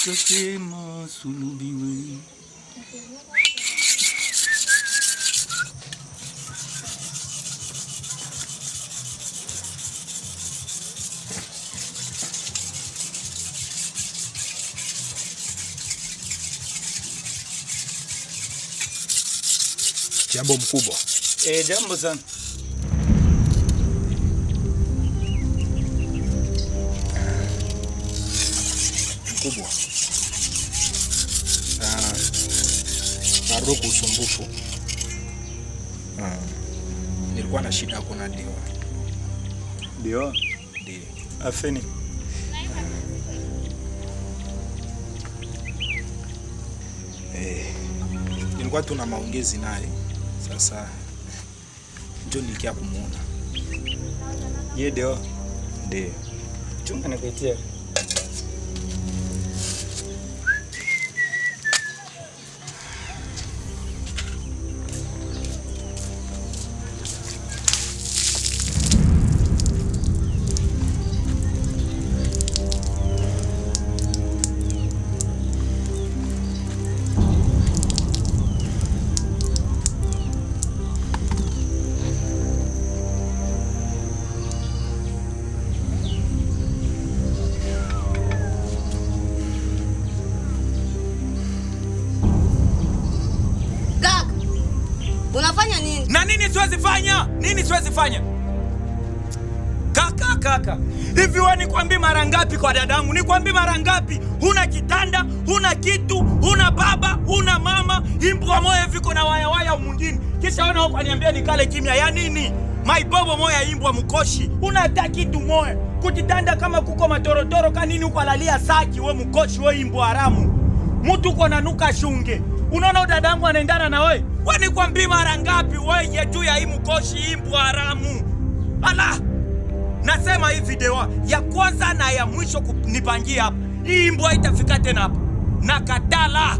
utasema sulubiwe. Jambo mkubwa. Jambo sana. Mkubwa. Naruku usumbufu. Nilikuwa na shida kuna Dewa. Dewa? Ndiyo. Afeni. Nilikuwa tuna maongezi naye. Sasa ndio nikia kumuona. Ye Dewa? Ndiyo. Chunga na kuitia. Unafanya nini? Na nini siwezi fanya? Nini siwezi fanya? Kaka. Hivi wewe nikwambie mara ngapi kwa dadangu? Nikwambie mara ngapi? Huna kitanda, huna kitu, huna baba, huna mama, imbwa moyo viko na waya mwingine. Kisha wewe huko niambia nikale kimya ya nini? Maibobo moya imbwa mkoshi. Huna hata kitu moyo. Kujitanda kama kuko matorotoro kanini uko alalia saki wewe mkoshi wewe imbwa haramu. Mtu uko nanuka shunge. Unaona dadangu anaendana na wewe? Wewe nikwambie mara ngapi wewe juu ya hii mkoshi imbwa haramu? Ala! Nasema hii video ya kwanza na ya mwisho kunipangia hapa. Hii imbwa itafika tena hapa. Nakatala.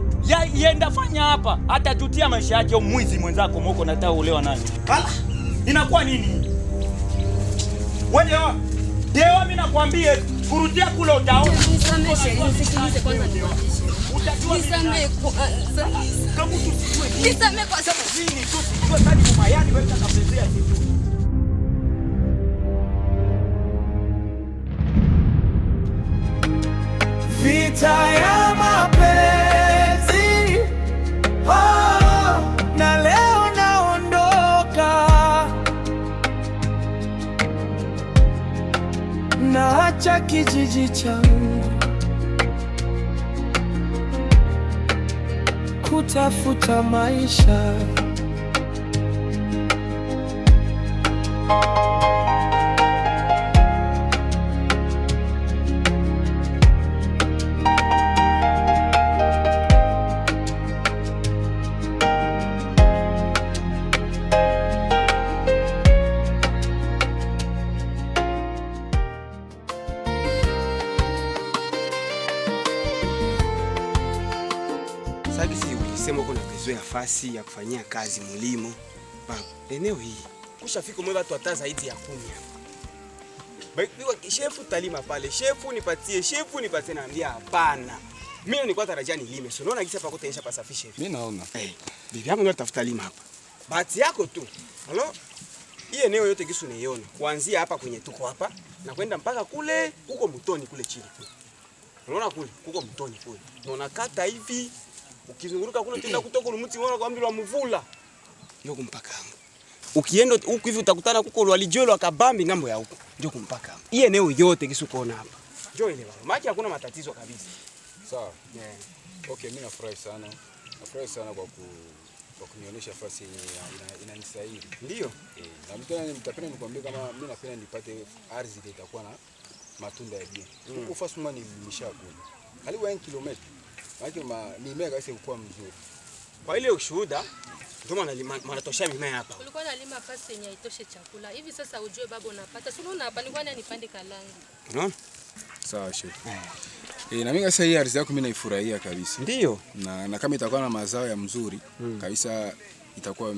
Yenda fanya hapa. Hata jutia maisha yake mwizi mwenzako moko nataka ulewa naye. Ala! Inakuwa nini? Wewe Dewa mimi nakwambia kurudia kule utaona. Nisikilize kwanza niwaambie. Nisamee kwa sababu nini tu sijua tani kumayani wewe utakapezea kitu. Vita ya mapenzi, na leo naondoka, naacha kijiji changu kutafuta maisha. Sema uko na kuzoea fasi ya kufanyia kazi mulimo. Baba, eneo hii kushafika mwe watu hata zaidi ya 10 hapa. Biko shefu talima pale. Shefu nipatie naambia hapana. Mimi nilikuwa tarajia nilime. Sio unaona kisa pako taisha pasafisha hivi. Mimi naona. Bibi yangu ndio tafuta lima hapa. Bahati yako tu. Halo? Hii eneo yote kisu naiona. Kuanzia hapa kwenye tuko hapa na kwenda mpaka kule huko mtoni kule chini kule. Unaona kule huko mtoni kule. Unaona kata hivi. Ukizunguruka kule tenda kutoka mti unaona kwa mbilo wa mvula. Ndio kumpaka wangu. Ukienda huku hivi utakutana kuko walijolo akabambi ngambo ya huko. Ndio kumpaka wangu. Hii eneo yote kisukoona hapa. Njoo ile baba. Maki hakuna matatizo kabisa. Sawa. Okay, mimi nafurahi sana. Nafurahi sana kwa kunionyesha fasi yenye inanistahili. Ndio. Na mtapenda nikwambie kama mimi napenda nipate ardhi itakuwa na matunda ya bien. Huko fasi mwa nimeshakuna. Karibu 1 kilomita. Mimea kabisa ilikuwa mzuri. Kwa ile ushuhuda ndio maana tosha mimea hapa. ulikuwa nalima fasi yenye haitoshe chakula. Hivi sasa ujue baba unapata. Si unaona hapa nilikuwa nipande kalangu. Unaona? Sawa shehe. Na mimi sasa hii ardhi yako mimi naifurahia kabisa. Ndio. Na kama itakuwa na mazao ya mzuri kabisa itakuwa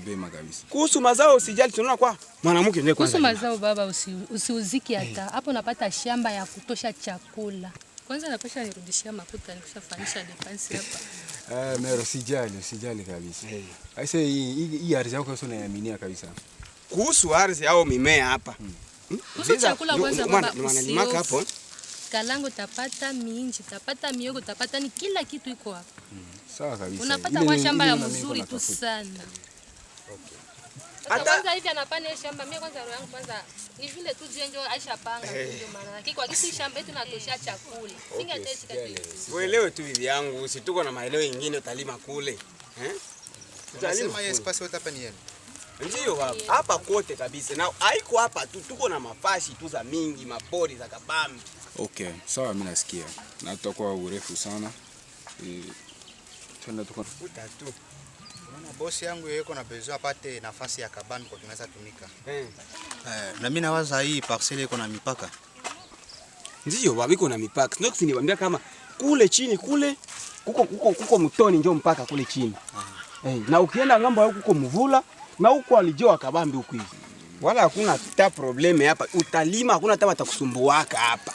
bema kabisa. Kuhusu mazao usijali, tunaona kwa mwanamke ndiye kwanza. Kuhusu mazao baba usiuziki hata. Hapo unapata shamba ya kutosha chakula. Kwanza napasha nirudishia makuta nikushafanisha depense hapa. Mero sijali kabisa. Aise hii ardhi yako sio naaminia kabisa. Kuhusu ardhi au mimea hapa. Kuhusu chakula kwanza baba unalimaka hapo. Kalango tapata, miinji tapata, miogo tapata, ni kila kitu iko hapa. Sawa kabisa. Unapata kwa shamba ya mzuri tu sana. Hata kwanza hivi anapana shamba, mimi kwanza roho yangu kwanza ni vile tu jenjo Aisha panga ndio maana. Lakini kwa kisi shamba yetu natosha chakula. Singetesi kati. Uelewe tu bibi yangu, si tuko na maeneo mengine utalima kule. Utasema yes pasi wote hapa ni yenu. Ndio baba. Hapa kote kabisa. Na haiko hapa tu, tuko na mafashi tu za mingi, mapori za kabambi. Okay, sawa mimi nasikia. Na tutakuwa urefu sana. Twende tukafuta tu. Unaona bosi yangu yeye na bezo apate nafasi ya kabambi kwa tunaweza tumika. Na mimi nawaza hii parcelle iko na mipaka. Ndio baba, iko na mipaka. Ndio kusiniambia kama kule chini kule kuko mtoni njoo mpaka kule chini. Na ukienda ngambo huko kuko mvula na huko alijoa kabambi huko hivi. Wala hakuna hata probleme hapa. Utalima hakuna hata watakusumbuaka hapa.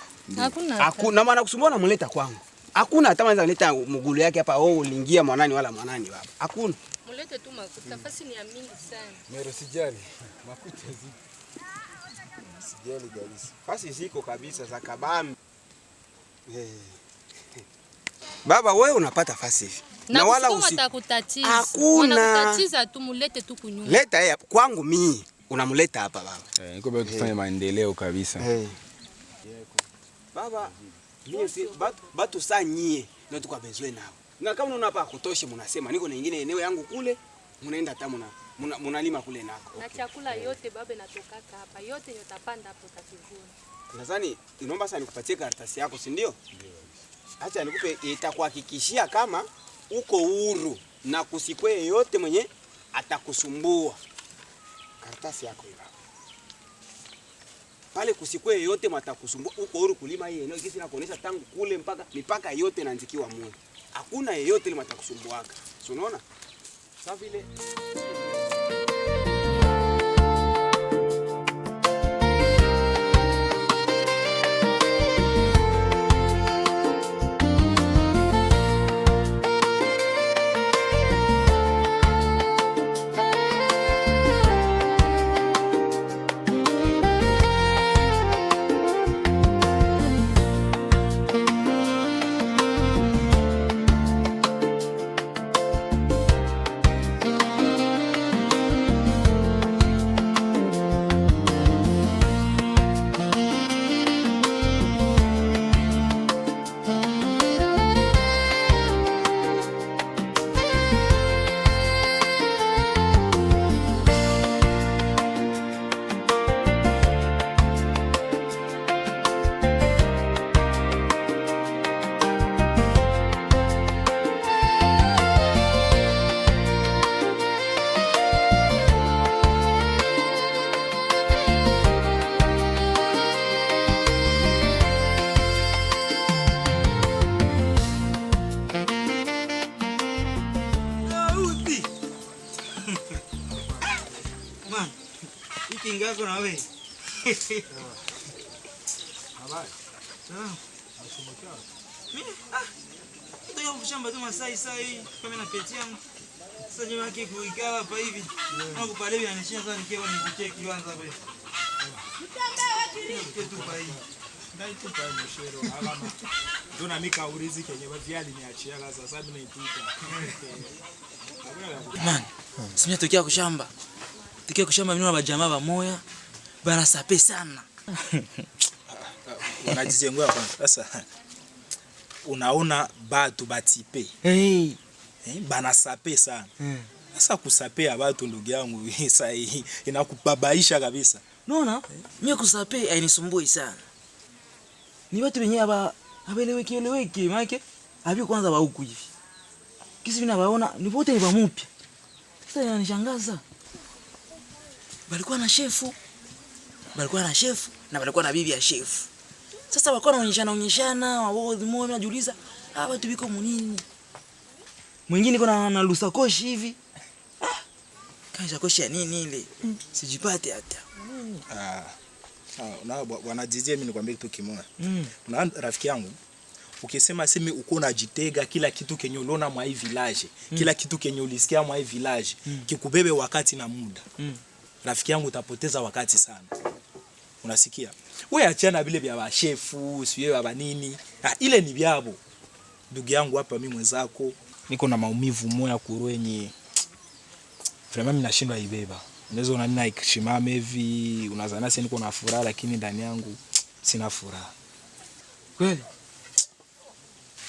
Hakuna maana kusumbua na mleta kwangu. Hakuna hata mwanza kuleta mgulu yake hapa uliingia mwanani wala mwanani baba. Hakuna. Mulete tu makuta, fasi ni ya mingi sana. Mero sijali. Makuta ziko. Sijali kabisa. Fasi ziko kabisa za kabambi. Baba wewe unapata fasi hivi. Na wala usitakutatiza. Hakuna. Unakutatiza tu mulete tu kunyumba. Leta yeye kwangu mimi. Unamleta hapa baba. Niko bado tufanye maendeleo kabisa. Baba, mimi si batu sanyie ndio tukwa bezwe nao. Na kama unaona hapa kutosha mnasema niko na nyingine eneo yangu kule, mnaenda hata mnalima kule nako. Na chakula yote baba inatoka hapa. Yote nyotapanda hapo takivuna. Nadhani inaomba sana nikupatie karatasi yako, si ndio? Ndio. Acha nikupe, itakuhakikishia kama uko huru na kusikwe yeyote mwenye atakusumbua. Karatasi yako hiyo. Pale kusikwe yeyote matakusumbua, uko huru kulima hii eneo kisi na kuonesha tangu kule mpaka mipaka yote inaanzikiwa moja. Hakuna yeyote ile matakusumbuaka. Si unaona? Sasa vile Ngako na wewe. Habari. Sawa. Mimi ndio kushamba tu Masai sai kama na peti yangu. Sasa jamaa yake kuikaa hapa hivi. Na kupale bila nishia sana nikiwa nipitie kiwanza hapa. Kitu pa hii. Ndai tu pa mshero alama. Ndio mika urizi kenye baviali niachia sasa mimi naituta. Man, simia tokea kushamba. Tokea kushamba mimi na majamaa ba moya. Bana sape sana. Wanajizengua kwanza. Sasa unaona batu batipe. Bana sape sana. Sasa kusapea watu ndugu yangu sasa inakubabaisha kabisa. Unaona? Mimi kusape hainisumbui sana. Ni watu wenyewe abeleweki maana abi kwanza wa huku hivi. Kisi vinawaona ni wote ni bamupya. Sasa inanishangaza. Balikuwa na shefu na balikuwa na bibi ya shefu. Sasa walikuwa wanaonyeshana wao mmoja anajiuliza watu biko munini. Mwingine kuna lusakoshi hivi. Kaisha koshi ya nini ile? Sijipate hata. Na bwana DJ mimi nikwambie kitu kimoja. Na rafiki yangu ukisema sema uko unajitega kila kitu kenye uliona mwa hii village, kila kitu kenye ulisikia mwa hii village, kikubebe wakati na muda. Rafiki yangu utapoteza wakati sana. Unasikia? Wewe achana vile vya bashefu, siwe baba nini. Ile ni vyabo. Ndugu yangu hapa mimi mwenzako niko na maumivu moya kuroenye. Vraiment mimi nashindwa ibeba. Unaweza unanina ikishimame hivi, unazana sasa niko na furaha lakini ndani yangu sina furaha. Kweli?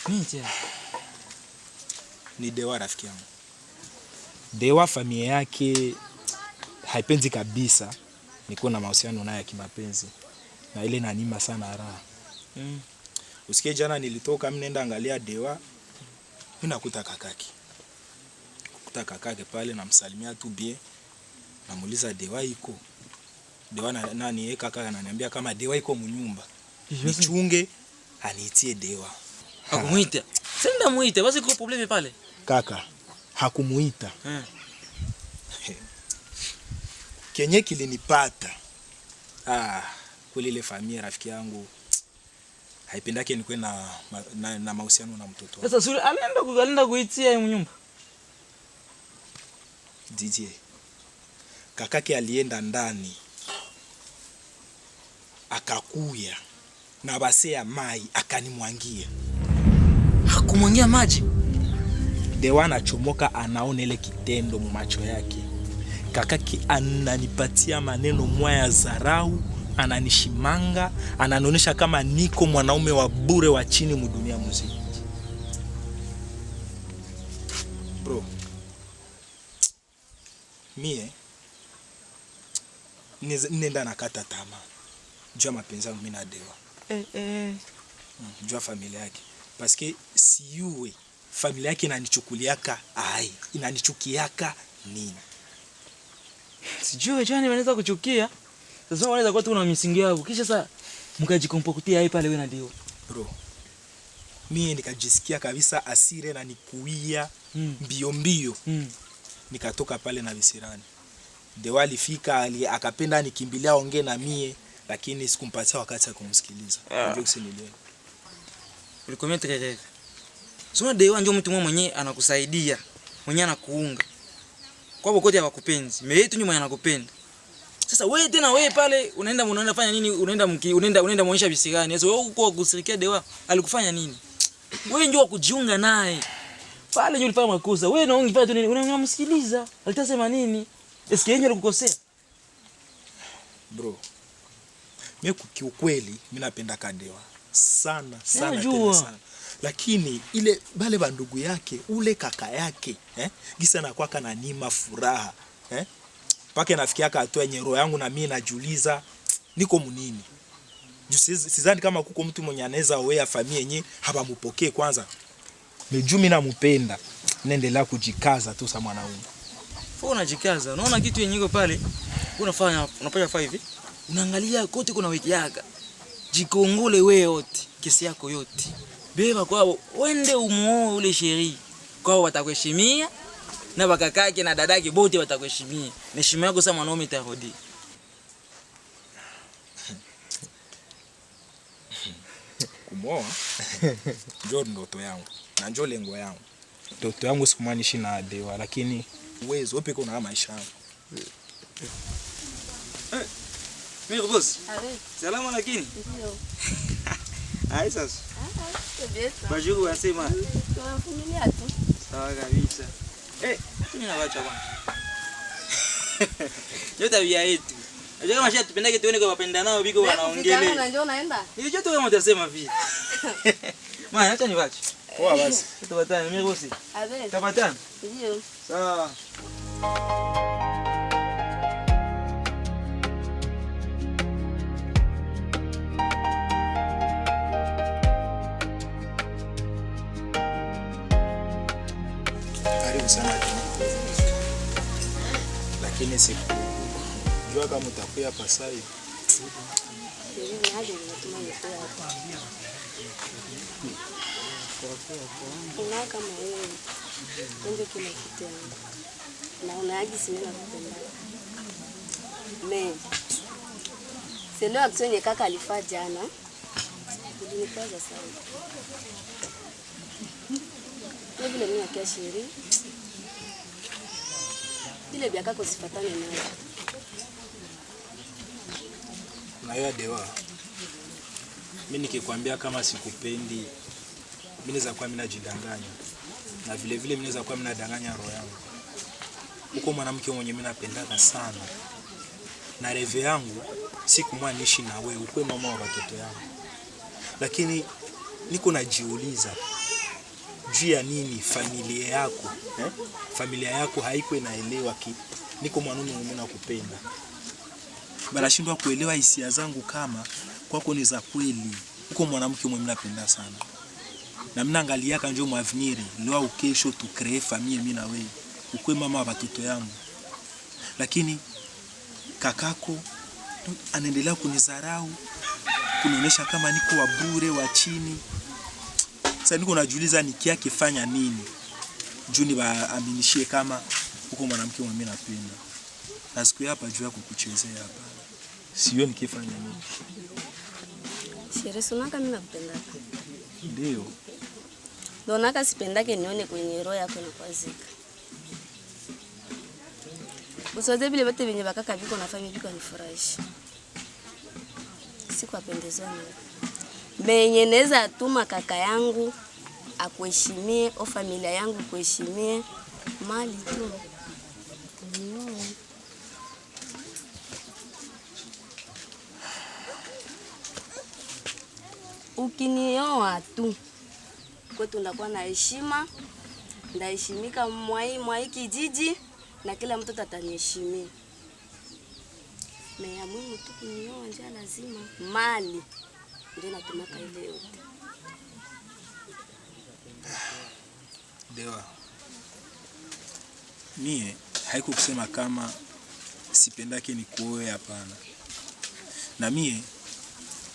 Nini? Ni Dewa rafiki yangu. Dewa familia yake haipendi kabisa niko na mahusiano naye ya kimapenzi. Na ile inanima sana raha. Usikie jana nilitoka mimi nenda angalia Dewa. Mimi nakuta kakake. Kukuta kakake pale namsalimia tu bien. Namuuliza Dewa iko. Dewa nani yeye kaka ananiambia kama Dewa iko mnyumba. Nichunge aniitie Dewa. Hakumuita. Senda muite, basi kuna probleme pale. Kaka hakumuita. Kenye kilinipata. Kweli ile familia rafiki yangu haipendake nikwe na mahusiano na mtoto. Sasa suri alienda kuitia yeye mnyumba. DJ. Kakake alienda ndani. Akakuya na base ya mai akanimwangia. Hakumwangia maji. Dewa anachomoka anaona ile kitendo mu macho yake. Kakake ananipatia maneno moya dharau, ananishimanga, ananionyesha kama niko mwanaume wa bure wa chini mu dunia mzima. Bro. Mie nenda nakata tamaa. Jua mapenzi yangu mimi na Dewa. Jua familia yake. Parce que si yuwe familia yake inanichukuliaka inanichukiaka nini? Sijui jana wanaweza kuchukia. Sasa wanaweza kuwa tu na misingi yao. Kisha sasa mkajikompokutia hai pale wewe na Dewa. Bro. Mimi nikajisikia kabisa asire na nikuia mbio mbio. Nikatoka pale na visirani. Dewa alifika akapenda nikimbilia ongee na mie lakini sikumpatia wakati wa kumsikiliza. Ndio usinielewe. Ulikomea tekeke. Sio Dewa ndio mtu mwenyewe anakusaidia, mwenyewe anakuunga. Kwa sababu kote hawakupenzi. Mimi tu nyuma anakupenda. Sasa wewe tena wewe pale unaenda fanya nini? Unaenda muonyesha visirani. Sasa wewe uko kusirikia Dewa alikufanya nini? Wewe ndio kujiunga naye. Pale ndio ulifanya makosa. Wewe na ungefanya tu nini? Unamsikiliza. Alitasema nini? Eske yeye alikukosea? Bro. Mimi kiukweli mimi napenda Dewa sana tena sana. Lakini ile bale bandugu yake, ule kaka yake, gisa na kwaka na nima furaha, pake nafikia atoe nyero yangu na mimi najiuliza niko munini. Sidhani kama kuko mtu mwenye anaweza oea familia yenyewe habamupokee kwanza. Mejuu mimi nampenda. Naendelea kujikaza tu sa mwanaume. Unajikaza. Unaona kitu yenyewe iko pale. Unapata 5 unaangalia kote kuna wiki yaka. Jikongole wewe yote, kesi yako yote. Beba kwao, wende umuoe ule sheri. Kwao watakuheshimia na bakakake na dadake bote watakuheshimia. Heshima yako sama mwanaume itarudi. Kumoa ndio ndoto yangu na ndio lengo yangu. Ndoto yangu sikumanishi na Dewa lakini uwezo upi kuna maisha yangu. Mimi boss. Salama lakini. Ndio. Hai sasa. Kabisa. Bajuru wanasema. Tunavumilia tu. Sawa kabisa. Mimi nawacha bwana. Ndio tabia yetu. Unajua kama shati tupendake tuone kwa wapenda nao biko wanaongelea. Na ndio naenda. Ndio tu kama utasema vile. Maana acha niwache. Poa basi. Tutapatana mimi bosi. Tutapatana. Ndio. Sawa. Karibu sana lakini siku jua kama utakuya pasai. Una kama wewe ndio kile kitu na unaaji sina kupenda. Mais c'est le action ni kaka alifaa jana. Ilikwaza sana. Na vile mimi nakia sheri. Ile biaka kwa sifatane nayo. Na ya Dewa. Mimi nikikwambia kama sikupendi, mimi naweza kuwa mimi najidanganya. Na vile vile mimi naweza kuwa mimi nadanganya roho yangu. Uko mwanamke mwenye mimi napendaka sana. Na reve yangu siku mwa niishi na wewe, ukwe mama wa watoto yangu. Lakini niko najiuliza juu ya nini familia yako, familia yako haiko inaelewa niko mwanaume mwenye nakupenda. Banashindwa kuelewa hisia zangu kama kwako ni za kweli. Uko mwanamke mwenye napenda sana. Na mimi naangalia kanjo mwavenir, leo au kesho tu créer famille mimi na wewe. Ukwe mama wa watoto yangu. Lakini kakako anaendelea kunizarau, kunionyesha kama niko wa bure wa chini. Sasa niko najiuliza nikiake fanya nini? Juu ni baaminishie kama uko mwanamke mwenye napenda. Na siku hapa juu ya kukuchezea hapa. Sio nikifanya nini? Shere sunaka mimi nakupenda. Ndio. Ndio naka sipendake nione kwenye roho yako na kwazika. Usoze vile wote venye bakaka viko na family viko nifurahisha. Siku apendezwa na. Benye neza atuma kaka yangu akuheshimie au familia yangu kuheshimie mali tu. Ukinioa tu kwetu ndakuwa na heshima, ndaheshimika mwai kijiji na kila mtu ataniheshimia. Na muhimu tu kunioa njia lazima mali ndio natumaka ile yote. Dewa. Mie haiko kusema kama sipendake ni kuoe, hapana. Na mie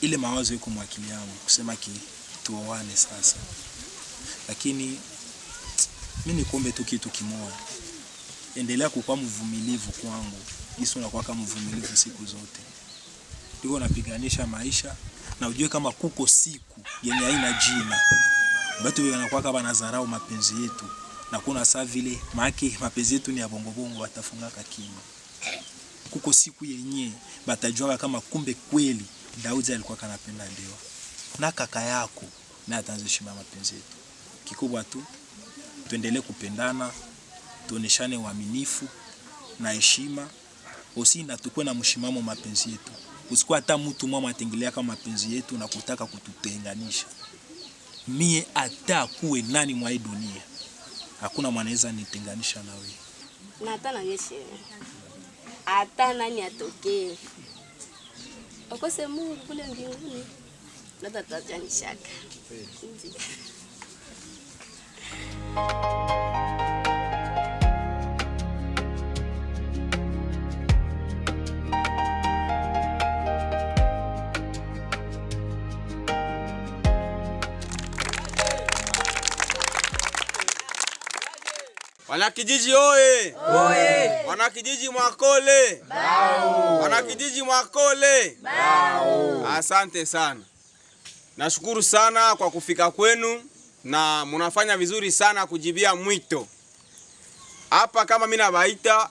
ile mawazo yako mwakili yangu kusema tuoane sasa. Lakini mimi nikuombe tu kitu kimoja. Endelea kuwa mvumilivu kwangu. Yesu anakuwa kama mvumilivu siku zote. Ndio napiganisha maisha na ujue kama kuko siku yenye haina jina. Watu wanakuwa kama nazarau mapenzi yetu. Na kuna saa vile mapenzi yetu ni ya bongo bongo, watafungaka kimya. Kuko siku yenye batajua kama kumbe kweli Daudi alikuwa kanapenda Dewa. Na kaka yako na ataanzishima mapenzi yetu. Kikubwa tu tuendelee kupendana, tuoneshane uaminifu na heshima, osi na tukue na mshimamo mapenzi yetu. Usikuwa hata mtu mama atengelea kama mapenzi yetu na kutaka kututenganisha. Mie hata kuwe nani mwa hii dunia, hakuna mwanaweza nitenganisha na wewe. Na hata na nyeshe. Hata nani atokee. Okose Mungu kule mbinguni. Na tatajanishaka. Wanakijiji oye! Oye! Wanakijiji Mwakole! Bao! Wanakijiji Mwakole! Bao! Asante sana. Nashukuru sana kwa kufika kwenu na mnafanya vizuri sana kujibia mwito. Hapa kama mimi nabaita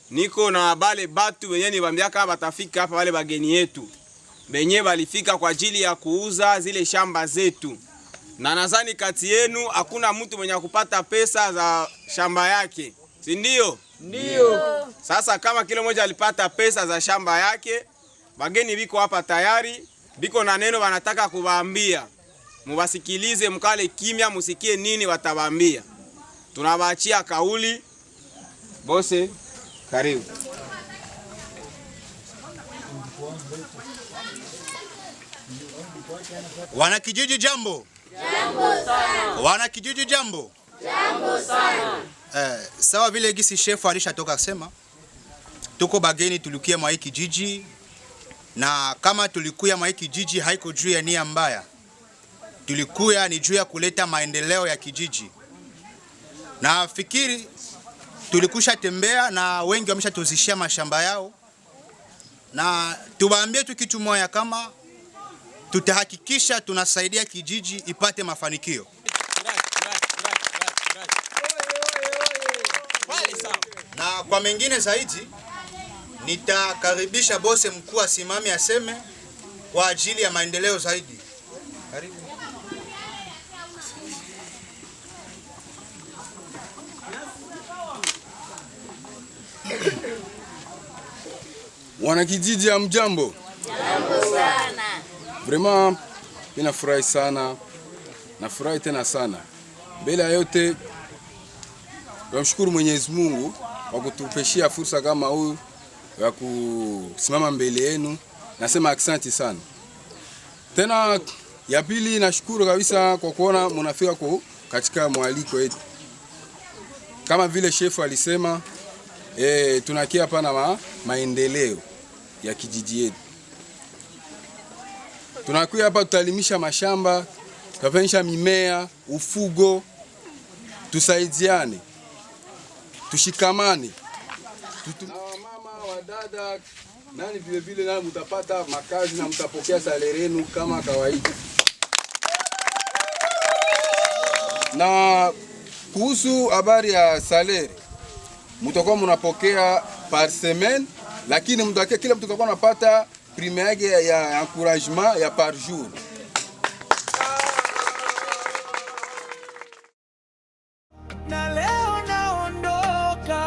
niko na bale batu wenye nibambia kama batafika hapa, wale bageni yetu. Benye balifika kwa ajili ya kuuza zile shamba zetu. Na nadhani kati yenu hakuna mtu mwenye kupata pesa za shamba yake. Si ndio? Ndio. Sasa kama kila mmoja alipata pesa za shamba yake, bageni biko hapa tayari, biko na neno wanataka kuwaambia. Muwasikilize, mkale kimya, musikie nini watawaambia. Tunawaachia kauli. Bose, karibu. Wanakijiji jambo. Jambo sana. Wanakijiji jambo. Jambo sana. Sawa vile gisi shefu alishatoka kusema, tuko bageni tulikia mwa hii kijiji, na kama tulikuya mwa hii kijiji haiko juu ya nia mbaya. Tulikuya ni juu ya kuleta maendeleo ya kijiji. Na fikiri tulikusha tembea na wengi wameshatuzishia mashamba yao. Na tuwaambie tu kitu moja, kama tutahakikisha tunasaidia kijiji ipate mafanikio. Na kwa mengine zaidi, nitakaribisha bose mkuu asimame aseme kwa ajili ya maendeleo zaidi. Karibu. Wanakijiji ya mjambo. Jambo sana. Vraiment ninafurahi sana. Nafurahi tena sana. Mbele ya yote tunamshukuru Mwenyezi Mungu kwa kutupeshia fursa kama huyu ya kusimama mbele yenu. Nasema asante sana. Tena ya pili nashukuru kabisa kwa kuona mnafika katika mwaliko wetu. Kama vile shefu alisema tunakia hapa na maendeleo ya kijiji yetu. Tunakuja hapa tutalimisha mashamba, tutafanyisha mimea, ufugo, tusaidiane, tushikamane. Na mama wa dada nani vile vile nani mtapata makazi na mtapokea salary yenu kama kawaida. Na kuhusu habari ya salary, mtakuwa mnapokea par semaine, lakini mtakia kila mtu atakuwa anapata prime yake ya encouragement ya par jour. Na leo naondoka,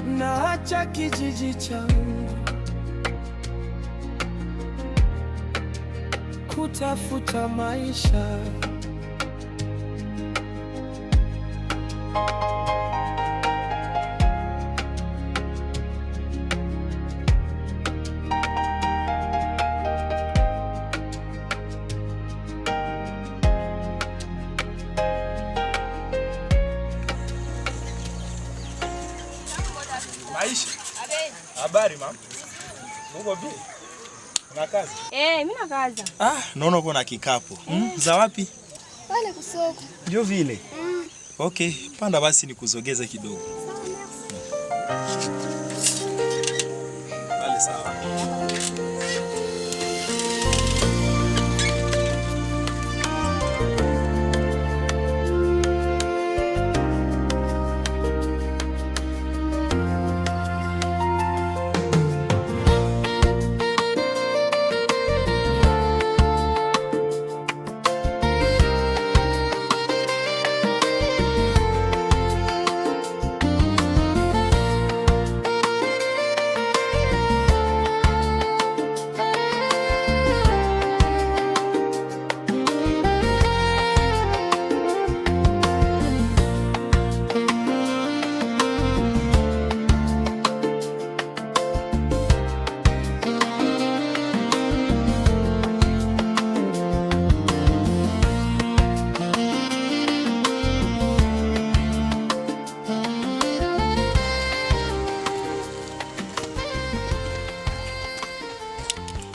naacha kijiji changu kutafuta maisha. Maisha. Habari mama. Uko vipi? Una kazi? Mimi na kazi. Naona uko na kikapu. Za wapi? Pale kusoko. Ndio vile. Okay, panda basi nikuzogeze kidogo. Pale sawa.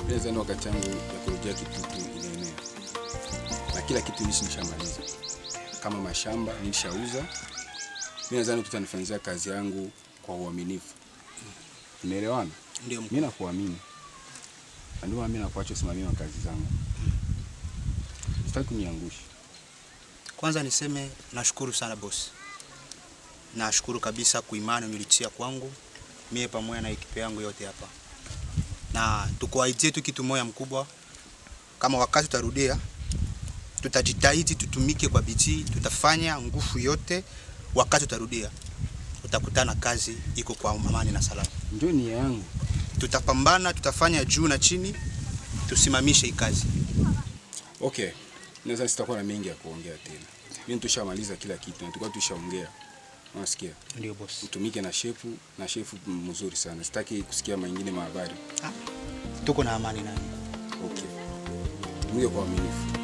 Pesa wakati yangu ya kurudia Kitutu inaenea. Na kila kitu nishamaliza. Kama mashamba nishauza. Mimi nadhani tutanifanyia kazi yangu kwa uaminifu. Umeelewana? Ndio. Mimi nakuamini. Ndio mimi nakuacha usimamie kazi zangu. Sitaki kuniangusha. Kwanza niseme nashukuru sana boss. Nashukuru kabisa kwa imani ulitia kwangu. Mimi pamoja na ekipe yangu yote hapa. Na tukuahidi tu kitu moja mkubwa. Kama wakati utarudia, tutajitahidi tutumike kwa bidii, tutafanya nguvu yote. Wakati utarudia, utakutana kazi iko kwa amani na salama. Ndio nia yangu. Tutapambana, tutafanya juu na chini, tusimamishe hii kazi. Okay. Naweza sitakuwa na mengi ya kuongea tena. Mimi tushamaliza kila kitu na tulikuwa tushaongea. Unasikia? Ndio boss. Utumike na shefu mzuri sana. Sitaki kusikia mengine mahabari. Tuko na amani naye. Okay. Tumike kwa uaminifu.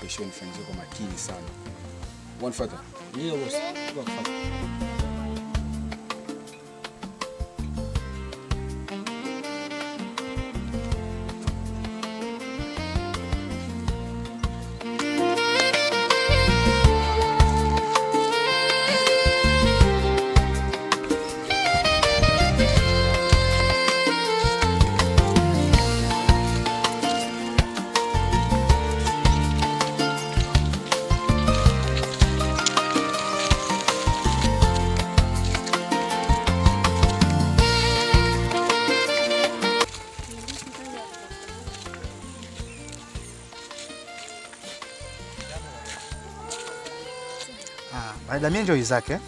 kesho nifanyie kwa makini sana. Wanifuata? Ndio boss. Tunakufuata. Baada mimi ndio zake.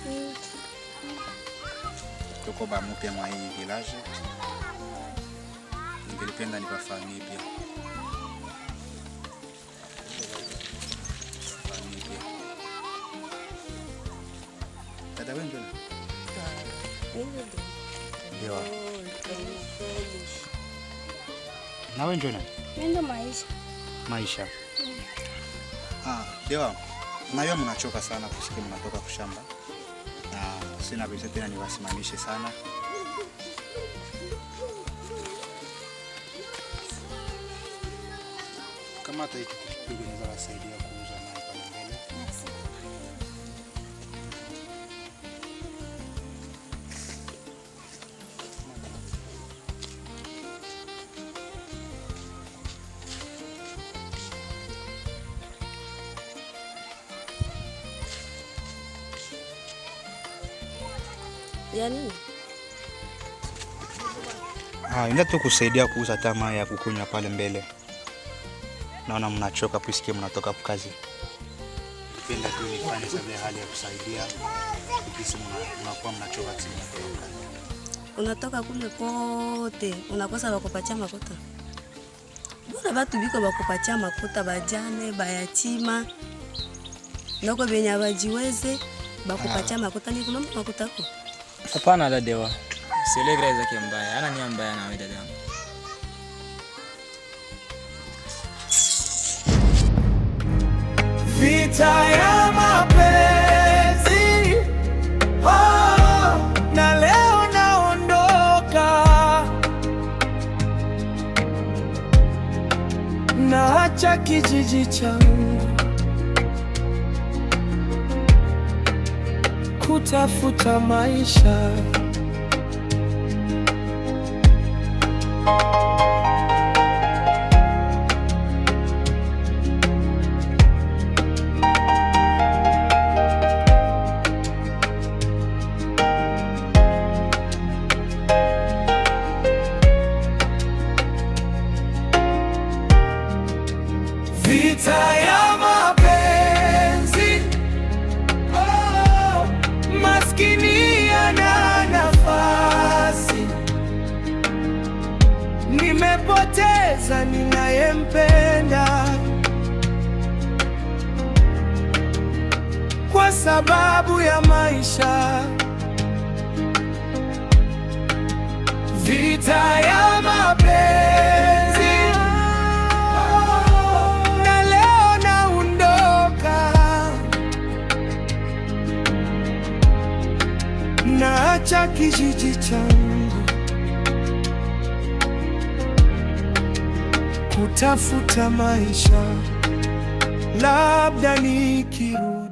Tuko ba mpya mwa hii village. Ningelipenda nipafahamie pia. Dada wewe ndio? Ndio. Na wewe ndio? Ndio Maisha. Maisha. Ndio. Nayo mnachoka sana kusikia mnatoka kushamba. Na sina pesa tena niwasimamishe sana. Kama hata hiki kidogo inaweza kusaidia kuuza mali pale mbele. Yani? Ila tu kusaidia kuuza tamaa ya kukunywa pale mbele. Naona mnachoka kusikia mnatoka kwa kazi. Nipenda tu nifanye sababu hali ya kusaidia. Kisi mnakuwa mnachoka tena. Unatoka kule kote, unakosa bakupatia makuta. Mbona watu biko bakupatia makuta bajane, bayatima. Nako benya bajiweze bakupatia makuta ni kulomba makuta ko. Hapana dadewa. Selegra zake mbaya. Ana nia mbaya na wewe dadangu. Vita ya mapenzi, na leo naondoka, naacha kijiji changu kutafuta maisha. Vita ya mapenzi, maskini yana nafasi, nimepoteza ninayempenda kwa sababu ya maisha. Vita ya mapenzi, na leo naondoka, naacha kijiji changu kutafuta maisha, labda nikirudi